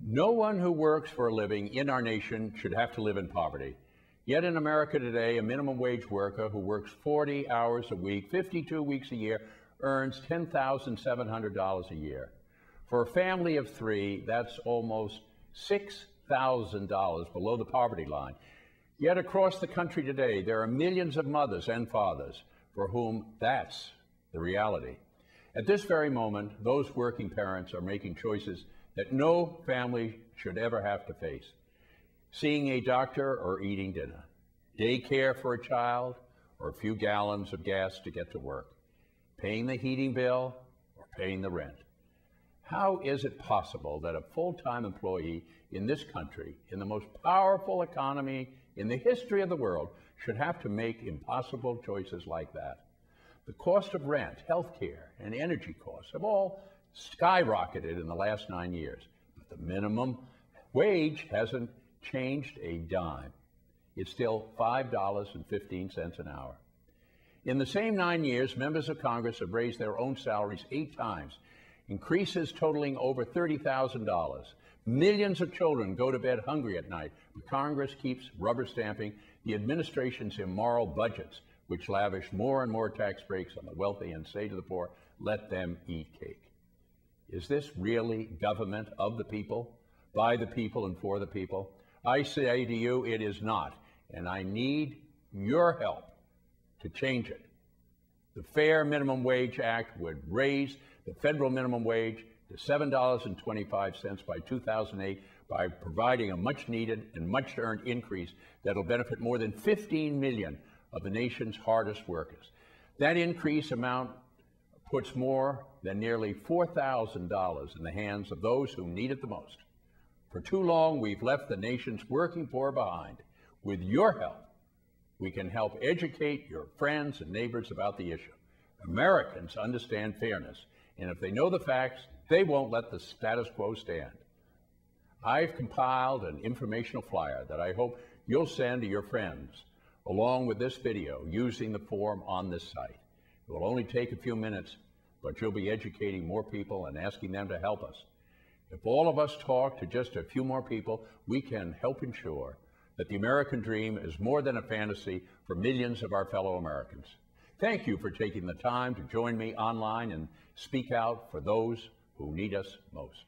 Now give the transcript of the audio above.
No one who works for a living in our nation should have to live in poverty. Yet in America today, a minimum wage worker who works 40 hours a week, 52 weeks a year, earns $10,700 a year. For a family of three, that's almost $6,000 below the poverty line. Yet across the country today, there are millions of mothers and fathers for whom that's the reality. At this very moment, those working parents are making choices that no family should ever have to face. Seeing a doctor or eating dinner, daycare for a child, or a few gallons of gas to get to work, paying the heating bill or paying the rent. How is it possible that a full-time employee in this country, in the most powerful economy in the history of the world, should have to make impossible choices like that? The cost of rent, health care, and energy costs have all skyrocketed in the last 9 years, but the minimum wage hasn't changed a dime. It's still $5.15 an hour. In the same 9 years, members of Congress have raised their own salaries 8 times, increases totaling over $30,000. Millions of children go to bed hungry at night, but Congress keeps rubber stamping the administration's immoral budgets, which lavish more and more tax breaks on the wealthy and say to the poor, let them eat cake. Is this really government of the people, by the people, and for the people? I say to you, it is not, and I need your help to change it. The Fair Minimum Wage Act would raise the federal minimum wage to $7.25 by 2008 by providing a much-needed and much-earned increase that will benefit more than 15 million of the nation's hardest workers. That increase amount puts more than nearly $4,000 in the hands of those who need it the most. For too long, we've left the nation's working poor behind. With your help, we can help educate your friends and neighbors about the issue. Americans understand fairness, and if they know the facts, they won't let the status quo stand. I've compiled an informational flyer that I hope you'll send to your friends, along with this video, using the form on this site. It will only take a few minutes, but you'll be educating more people and asking them to help us. If all of us talk to just a few more people, we can help ensure that the American dream is more than a fantasy for millions of our fellow Americans. Thank you for taking the time to join me online and speak out for those who need us most.